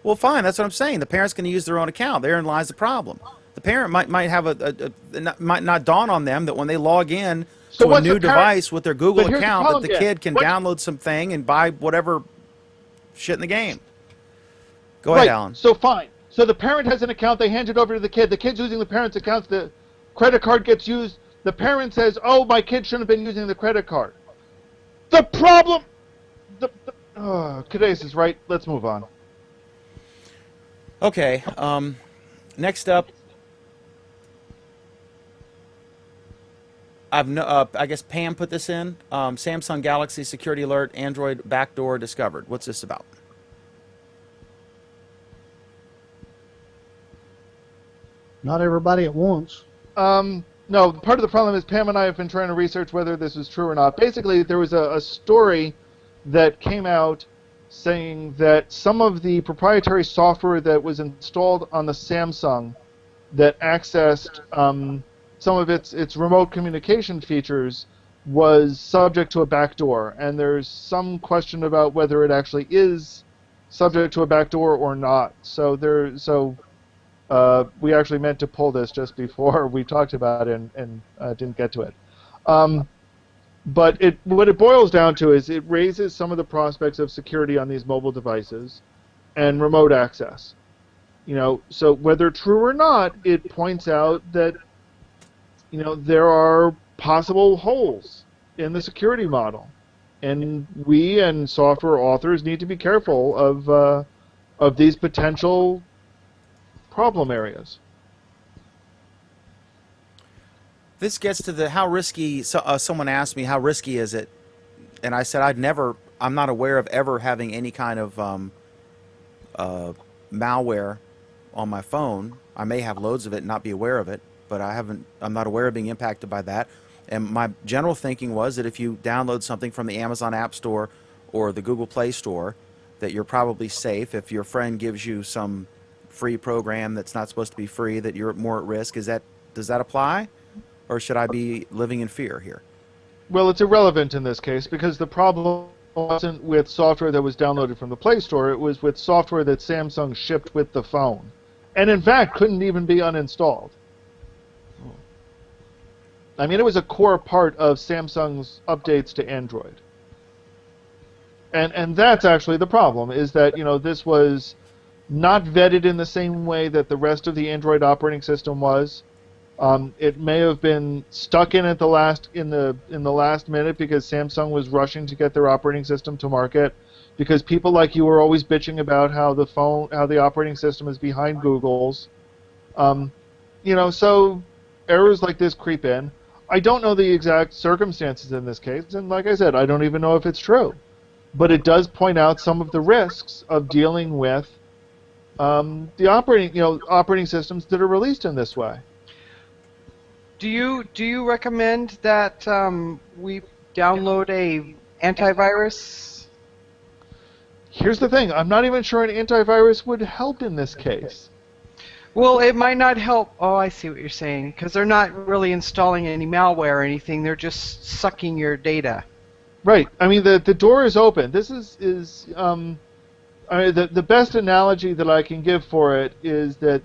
Well, fine. That's what I'm saying. The parents can use their own account. Therein lies the problem. The parent might have might not dawn on them that when they log in
So
to a
what's
new
the parent-
device with their Google
But here's the
account that
problem,
the
Dan.
kid can
What-
download something and buy whatever shit in the game. Go
Right.
ahead, Alan.
So fine. So the parent has an account. They hand it over to the kid. The kid's using the parent's account. The credit card gets used. The parent says, "Oh, my kid shouldn't have been using the credit card." The problem. Cadeas is right. Let's move on.
Okay. Next up, I guess Pam put this in. Samsung Galaxy security alert, Android backdoor discovered. What's this about?
Not everybody at once.
No, part of the problem is Pam and I have been trying to research whether this is true or not. Basically, there was a story that came out saying that some of the proprietary software that was installed on the Samsung that accessed some of its remote communication features was subject to a backdoor, and there's some question about whether it actually is subject to a backdoor or not. We actually meant to pull this just before we talked about it and didn't get to it. But what it boils down to is it raises some of the prospects of security on these mobile devices and remote access. So whether true or not, it points out that there are possible holes in the security model, and we and software authors need to be careful of these potential problem areas.
This gets to the how risky. Someone asked me how risky is it, and I said I'm not aware of ever having any kind of malware on my phone. I may have loads of it and not be aware of it, but I'm not aware of being impacted by that. And my general thinking was that if you download something from the Amazon App Store or the Google Play Store, that you're probably safe. If your friend gives you some free program that's not supposed to be free, that you're more at risk. Does that apply? Or should I be living in fear here?
Well, it's irrelevant in this case because the problem wasn't with software that was downloaded from the Play Store. It was with software that Samsung shipped with the phone. And in fact, couldn't even be uninstalled. I mean, it was a core part of Samsung's updates to Android. And that's actually the problem, is that, this was not vetted in the same way that the rest of the Android operating system was. It may have been stuck in at the last minute because Samsung was rushing to get their operating system to market, because people like you were always bitching about how the operating system is behind Google's. So errors like this creep in. I don't know the exact circumstances in this case, and like I said, I don't even know if it's true. But it does point out some of the risks of dealing with the operating systems that are released in this way.
Do you recommend that we download a antivirus?
Here's the thing: I'm not even sure an antivirus would help in this case.
Well, it might not help. Oh, I see what you're saying. Because they're not really installing any malware or anything. They're just sucking your data.
Right. I mean, the door is open. This is the best analogy that I can give for it is that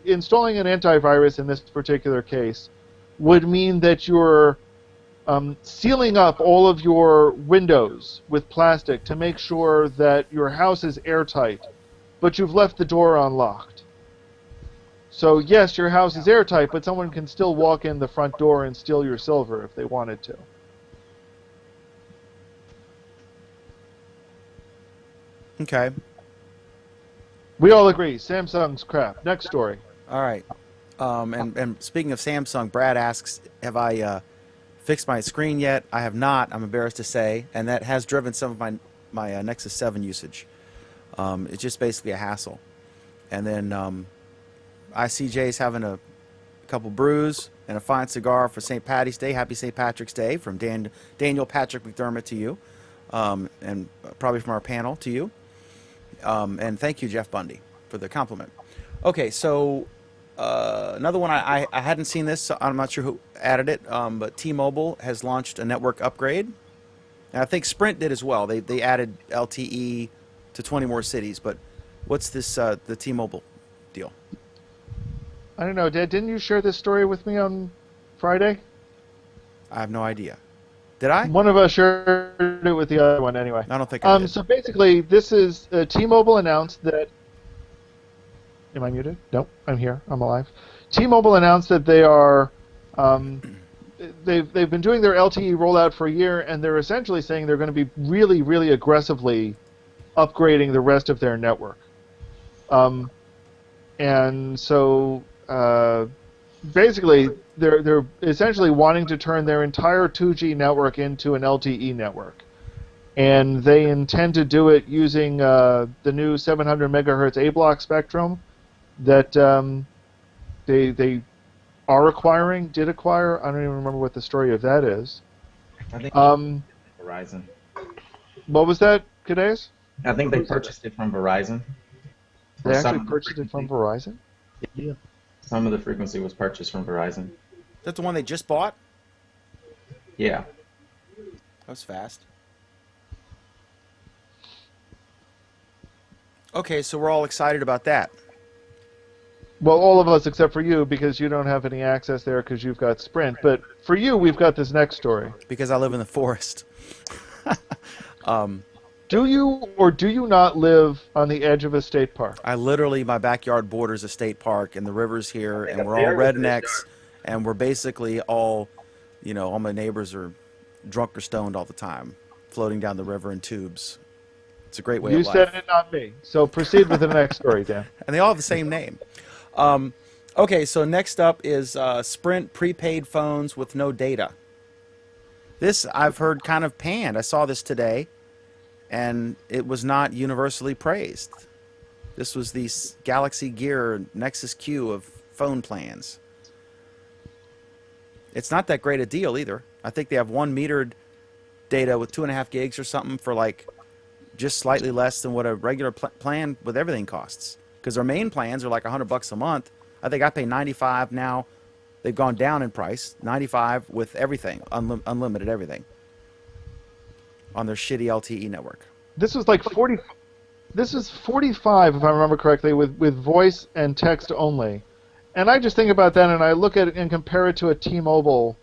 installing an antivirus in this particular case would mean that you're sealing up all of your windows with plastic to make sure that your house is airtight, but you've left the door unlocked. So yes, your house is airtight, but someone can still walk in the front door and steal your silver if they wanted to.
Okay.
We all agree, Samsung's crap. Next story.
All right. And speaking of Samsung, Brad asks, have I fixed my screen yet? I have not, I'm embarrassed to say, and that has driven some of my Nexus 7 usage. It's just basically a hassle. And then I see Jay's having a couple brews and a fine cigar for St. Patty's Day. Happy St. Patrick's Day from Daniel Patrick McDermott to you, and probably from our panel to you. And thank you, Jeff Bundy, for the compliment. Okay, so another one, I hadn't seen this, so I'm not sure who added it, but T-Mobile has launched a network upgrade. And I think Sprint did as well. They added LTE to 20 more cities, but what's this, the T-Mobile deal?
I don't know, Dad, didn't you share this story with me on Friday?
I have no idea. Did I?
One of us shared it with the other one anyway.
I don't think I did.
So basically, this is T-Mobile announced that. Am I muted? Nope, I'm here. I'm alive. T-Mobile announced that they are. They've been doing their LTE rollout for a year, and they're essentially saying they're going to be really, really aggressively upgrading the rest of their network. And so basically, they're essentially wanting to turn their entire 2G network into an LTE network, and they intend to do it using the new 700 megahertz A block spectrum that they are acquiring, did acquire. I don't even remember what the story of that is.
I think Verizon.
What was that, Cades?
I think they purchased it from Verizon.
They
Or
actually
some of the
purchased it from
frequency.
Verizon?
Some of the frequency was purchased from Verizon.
That's the one they just bought?
Yeah.
That was fast. Okay, so we're all excited about that.
Well, all of us except for you, because you don't have any access there because you've got Sprint. But for you, we've got this next story.
Because I live in the forest.
Do you or do you not live on the edge of a state park?
I literally, my backyard borders a state park, and the river's here, and we're all rednecks, and we're basically all, all my neighbors are drunk or stoned all the time, floating down the river in tubes. It's a great way
You
of life.
said it, not me. So proceed with the next story, Dan.
And they all have the same name. Okay, so next up is Sprint prepaid phones with no data. This I've heard kind of panned. I saw this today, and it was not universally praised. This was the Galaxy Gear Nexus Q of phone plans. It's not that great a deal either. I think they have one metered data with 2.5 gigs or something for like just slightly less than what a regular plan with everything costs. Because their main plans are like $100 a month. I think I pay $95 now. They've gone down in price. $95 with everything, unlimited everything, on their shitty LTE network.
This was like 40. This is 45, if I remember correctly, with voice and text only. And I just think about that, and I look at it and compare it to a T-Mobile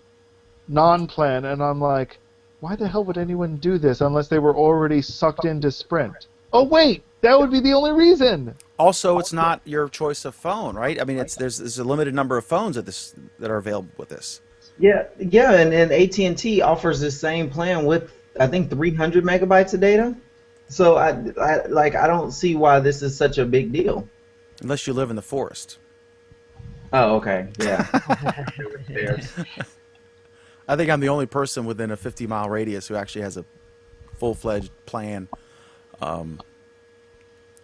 non-plan, and I'm like, why the hell would anyone do this unless they were already sucked into Sprint? Oh wait, that would be the only reason.
Also, it's not your choice of phone, right? I mean, there's a limited number of phones that are available with this.
Yeah, and AT&T offers the same plan with I think 300 megabytes of data. So I don't see why this is such a big deal.
Unless you live in the forest.
Oh, okay, yeah.
I think I'm the only person within a 50-mile radius who actually has a full-fledged plan.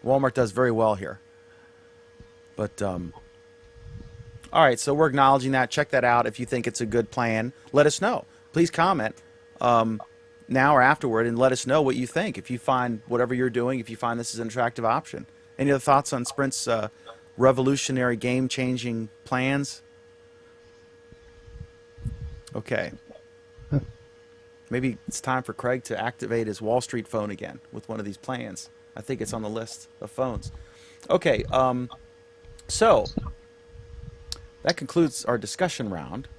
Walmart does very well here. But, all right, so we're acknowledging that. Check that out. If you think it's a good plan, let us know. Please comment now or afterward and let us know what you think. If you find whatever you're doing, if you find this is an attractive option. Any other thoughts on Sprint's revolutionary, game-changing plans? Okay. Maybe it's time for Craig to activate his Wall Street phone again with one of these plans. I think it's on the list of phones. Okay, so that concludes our discussion round.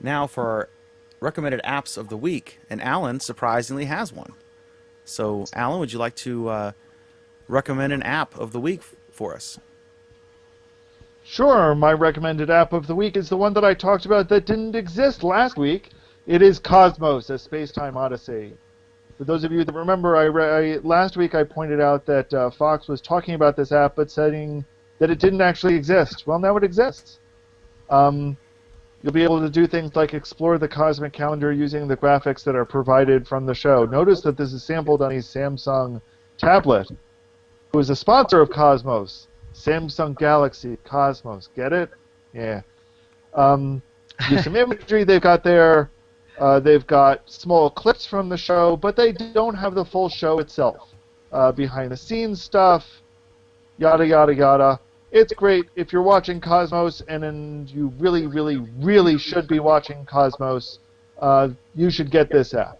Now for our recommended apps of the week, and Alan surprisingly has one. So, Alan, would you like to recommend an app of the week for us?
Sure, my recommended app of the week is the one that I talked about that didn't exist last week. It is Cosmos, a space-time odyssey. For those of you that remember, last week I pointed out that Fox was talking about this app, but saying that it didn't actually exist. Well, now it exists. You'll be able to do things like explore the cosmic calendar using the graphics that are provided from the show. Notice that this is sampled on a Samsung tablet, who is a sponsor of Cosmos. Samsung Galaxy Cosmos. Get it? Yeah. Use some imagery they've got there. They've got small clips from the show, but they don't have the full show itself. Behind-the-scenes stuff, yada, yada, yada. It's great. If you're watching Cosmos, and you really, really, really should be watching Cosmos, you should get this app.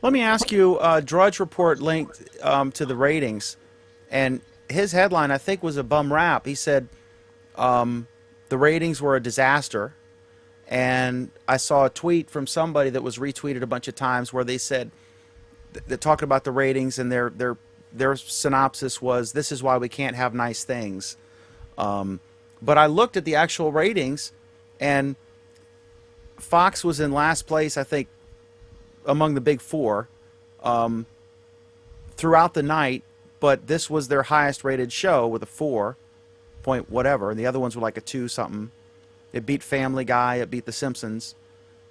Let me ask you, Drudge Report linked to the ratings, and his headline, I think, was a bum rap. He said the ratings were a disaster, and I saw a tweet from somebody that was retweeted a bunch of times where they said they're talking about the ratings, and their synopsis was, "This is why we can't have nice things." But I looked at the actual ratings, and Fox was in last place, I think, among the big four throughout the night. But this was their highest rated show with a 4 point whatever, and the other ones were like a 2 something. It beat Family Guy, it beat The Simpsons.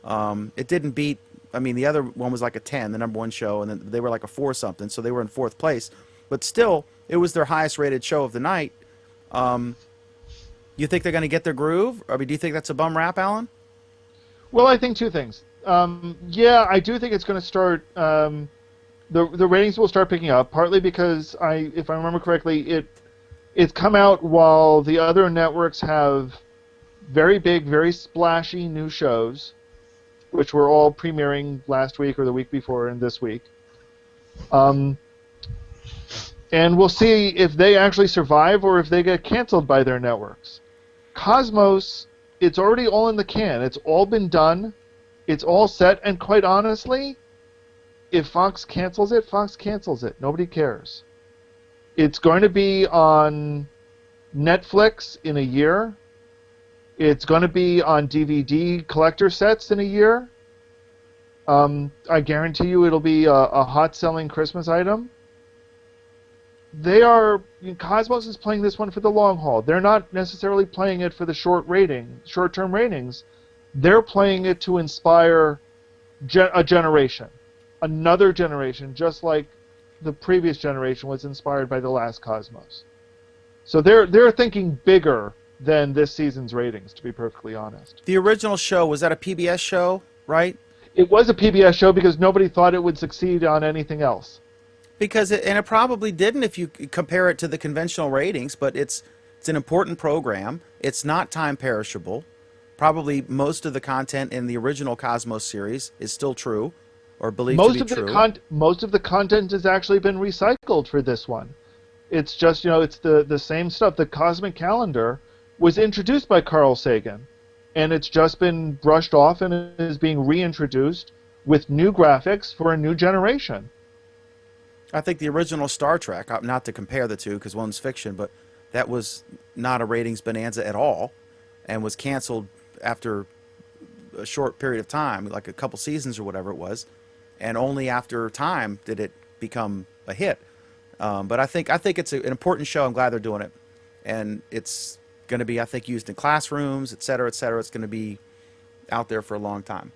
It didn't beat, I mean, the other one was like a 10, the number one show, and then they were like a 4 something, so they were in fourth place. But still, it was their highest rated show of the night. You think they're going to get their groove? I mean, do you think that's a bum rap, Alan?
Well, I think two things. Yeah, I do think it's going to start. The ratings will start picking up, partly because if I remember correctly, it's come out while the other networks have very big, very splashy new shows, which were all premiering last week or the week before and this week. And we'll see if they actually survive or if they get canceled by their networks. Cosmos, it's already all in the can. It's all been done. It's all set. And quite honestly, if Fox cancels it, Fox cancels it. Nobody cares. It's going to be on Netflix in a year. It's going to be on DVD collector sets in a year. I guarantee you it'll be a hot-selling Christmas item. Cosmos is playing this one for the long haul. They're not necessarily playing it for the short-term ratings. They're playing it to inspire a generation, another generation, just like the previous generation was inspired by the last Cosmos. So they're thinking bigger than this season's ratings, to be perfectly honest.
The original show, was that a PBS show, right?
It was a PBS show because nobody thought it would succeed on anything else.
Because it probably didn't if you compare it to the conventional ratings, but it's an important program. It's not time perishable. Probably most of the content in the original Cosmos series is still true, or believed to be true.
Most of the content has actually been recycled for this one. It's just, it's the same stuff. The Cosmic Calendar was introduced by Carl Sagan, and it's just been brushed off and is being reintroduced with new graphics for a new generation.
I think the original Star Trek, not to compare the two because one's fiction, but that was not a ratings bonanza at all and was canceled after a short period of time, like a couple seasons or whatever it was, and only after time did it become a hit. But I think it's an important show. I'm glad they're doing it. And it's going to be, I think, used in classrooms, et cetera, et cetera. It's going to be out there for a long time.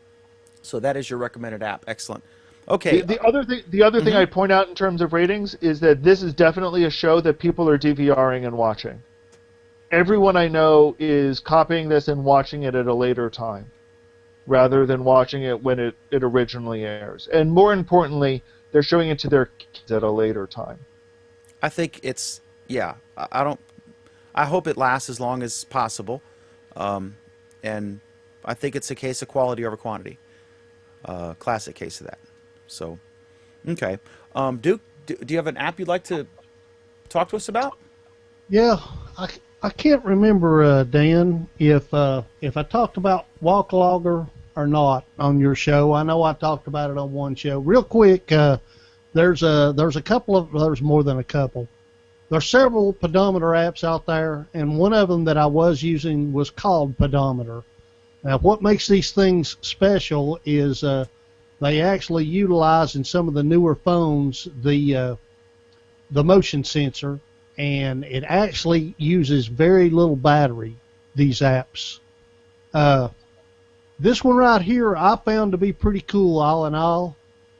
So that is your recommended app. Excellent. Okay.
The other thing I'd point out in terms of ratings is that this is definitely a show that people are DVRing and watching. Everyone I know is copying this and watching it at a later time, rather than watching it when it originally airs. And more importantly, they're showing it to their kids at a later time.
I think it's, yeah, I hope it lasts as long as possible. And I think it's a case of quality over quantity. Classic case of that. So, okay. Duke, do you have an app you'd like to talk to us about?
Yeah, I can't remember, Dan, if I talked about Walk Logger or not on your show. I know I talked about it on one show. Real quick, there's more than a couple. There's several pedometer apps out there, and one of them that I was using was called Pedometer. Now, what makes these things special is they actually utilize in some of the newer phones the motion sensor, and it actually uses very little battery, these apps. This one right here I found to be pretty cool all in all.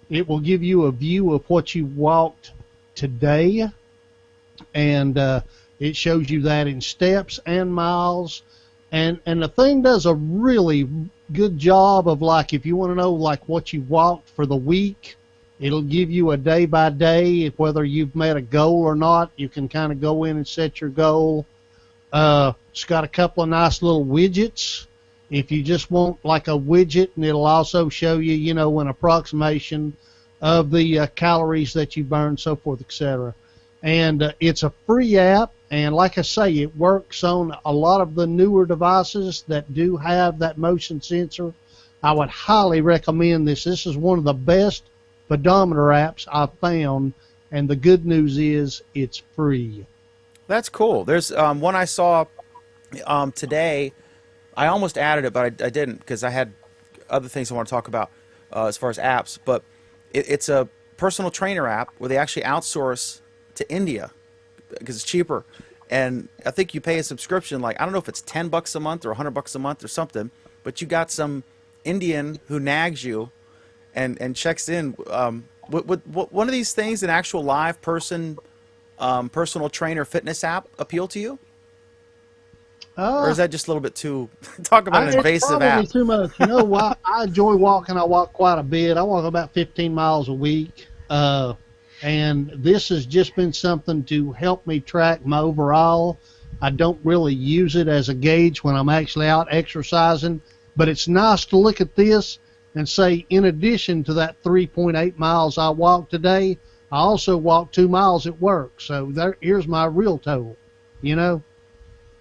It will give you a view of what you walked today, and it shows you that in steps and miles. And the thing does a really good job of, like, if you want to know like what you walked for the week, it'll give you a day by day whether you've met a goal or not. You can kind of go in and set your goal. It's got a couple of nice little widgets. If you just want like a widget, and it'll also show you, an approximation of the calories that you burn, so forth, etc. And it's a free app. And like I say, it works on a lot of the newer devices that do have that motion sensor. I would highly recommend this. This is one of the best pedometer apps I've found, and the good news is it's free.
That's cool. There's one I saw today. I almost added it, but I didn't because I had other things I want to talk about as far as apps. But it's a personal trainer app where they actually outsource to India because it's cheaper. And I think you pay a subscription, like I don't know if it's $10 a month or $100 a month or something, but you got some Indian who nags you and checks in. Would one of these things, an actual live person, personal trainer fitness app, appeal to you? Or is that just a little bit too? Talk about an invasive app.
It's probably too much. You know what? I enjoy walking. I walk quite a bit. I walk about 15 miles a week. And this has just been something to help me track my overall. I don't really use it as a gauge when I'm actually out exercising, but it's nice to look at this and say, in addition to that 3.8 miles I walked today, I also walked 2 miles at work. So here's my real total, you know?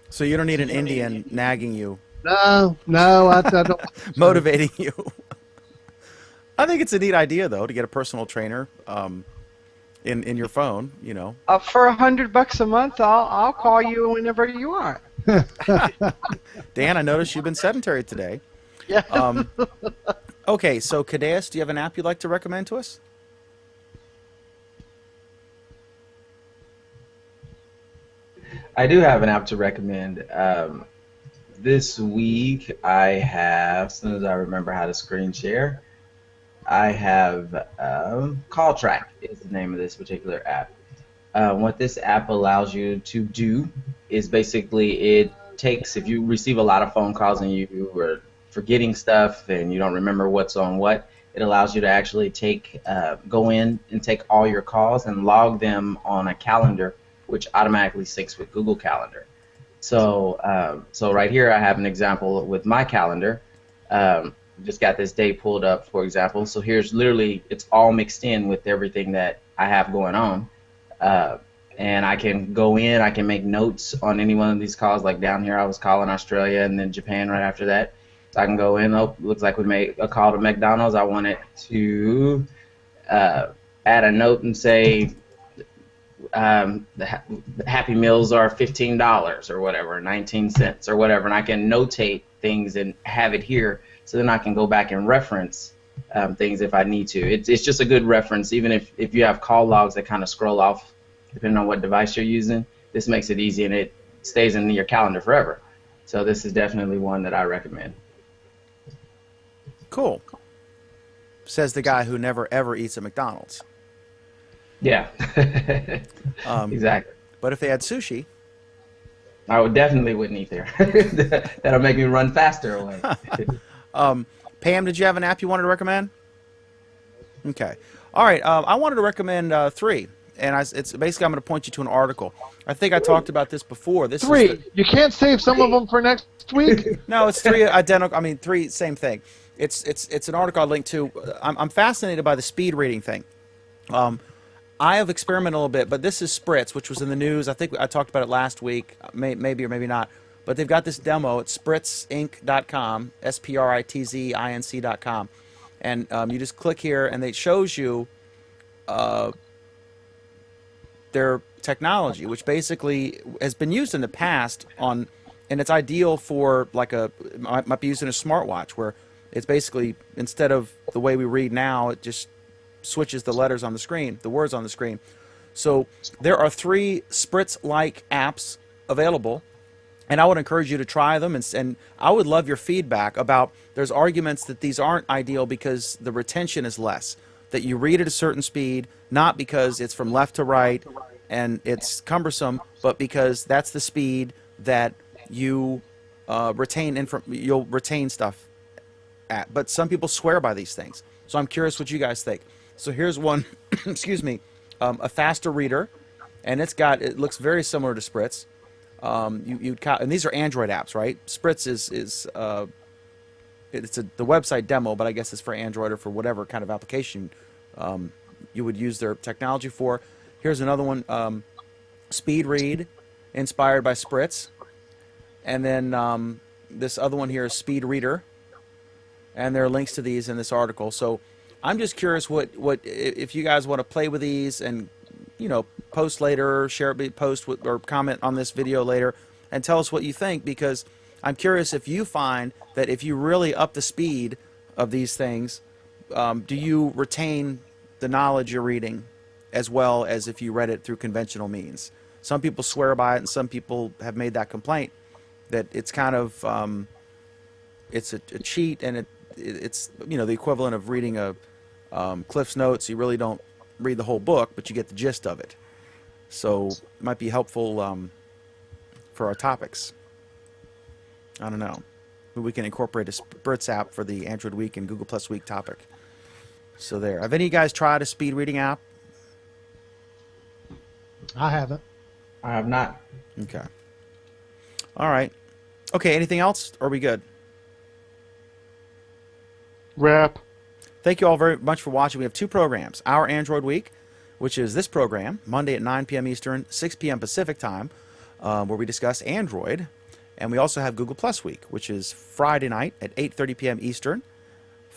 So you don't need an Indian nagging you.
No, I don't.
Motivating you. I think it's a neat idea, though, to get a personal trainer in your phone, you know.
For $100 a month, I'll call you whenever you want.
Dan, I noticed you've been sedentary today.
Yeah.
Okay, so Cadeas, do you have an app you'd like to recommend to us?
I do have an app to recommend. This week I have, as soon as I remember how to screen share, I have Call Track is the name of this particular app. What this app allows you to do is basically it takes, if you receive a lot of phone calls and you are forgetting stuff and you don't remember what's on what, it allows you to actually go in and take all your calls and log them on a calendar, which automatically syncs with Google Calendar. So right here I have an example with my calendar. Just got this day pulled up, for example. So here's literally, it's all mixed in with everything that I have going on. And I can go in, I can make notes on any one of these calls. Like down here I was calling Australia and then Japan right after that. So I can go in, looks like we made a call to McDonald's. I want it to add a note and say, the Happy Meals are $15 or whatever, 19 cents or whatever, and I can notate things and have it here so then I can go back and reference things if I need to. It's just a good reference, even if you have call logs that kind of scroll off depending on what device you're using. This makes it easy and it stays in your calendar forever. So this is definitely one that I recommend.
Cool. Says the guy who never ever eats at McDonald's.
Yeah, exactly.
But if they had sushi,
I definitely wouldn't eat there. That'll make me run faster away.
Pam, did you have an app you wanted to recommend? Okay. All right. I wanted to recommend 3, and it's basically I'm going to point you to an article. I think I talked about this before. This
3.
is
You can't save some of them for next week?
No, it's 3 identical. I mean, 3 same thing. It's an article I linked to. I'm fascinated by the speed reading thing. I have experimented a little bit, but this is Spritz, which was in the news. I think I talked about it last week, maybe or maybe not. But they've got this demo at spritzinc.com, spritzinc.com. And you just click here, and it shows you their technology, which basically has been used in the past and it's ideal for might be used in a smartwatch, where it's basically, instead of the way we read now, it just switches the letters on the screen, the words on the screen. So there are 3 Spritz-like apps available, and I would encourage you to try them, and I would love your feedback about, there's arguments that these aren't ideal because the retention is less, that you read at a certain speed, not because it's from left to right and it's cumbersome, but because that's the speed that you you'll retain stuff at. But some people swear by these things. So I'm curious what you guys think. So here's one, excuse me, a faster reader, and it looks very similar to Spritz. And these are Android apps, right? Spritz is the website demo, but I guess it's for Android or for whatever kind of application you would use their technology for. Here's another one, Speed Read, inspired by Spritz. And then this other one here is Speed Reader. And there are links to these in this article. So I'm just curious what if you guys want to play with these and, post later, post or comment on this video later and tell us what you think, because I'm curious if you find that if you really up the speed of these things, do you retain the knowledge you're reading as well as if you read it through conventional means? Some people swear by it, and some people have made that complaint that it's kind of it's a cheat, and it's the equivalent of reading a Cliff's Notes. You really don't read the whole book, but you get the gist of it. So it might be helpful for our topics. I don't know. Maybe we can incorporate a Spritz app for the Android Week and Google Plus Week topic. So there. Have any of you guys tried a speed reading app?
I haven't.
I have not.
Okay. All right. Okay, anything else? Or are we good?
Wrap.
Thank you all very much for watching. We have 2 programs. Our Android Week, which is this program, Monday at 9 p.m. Eastern, 6 p.m. Pacific time, where we discuss Android. And we also have Google Plus Week, which is Friday night at 8:30 p.m. Eastern,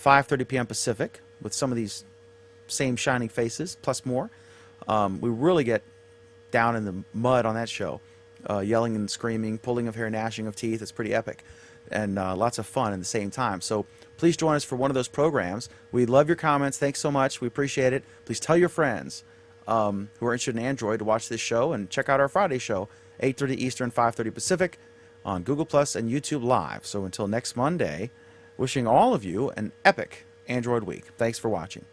5:30 p.m. Pacific, with some of these same shining faces, plus more. We really get down in the mud on that show, yelling and screaming, pulling of hair, gnashing of teeth. It's pretty epic, and lots of fun at the same time. So please join us for one of those programs. We love your comments. Thanks so much. We appreciate it. Please tell your friends who are interested in Android to watch this show, and check out our Friday show, 8:30 Eastern, 5:30 Pacific, on Google Plus and YouTube Live. So until next Monday, wishing all of you an epic Android week. Thanks for watching.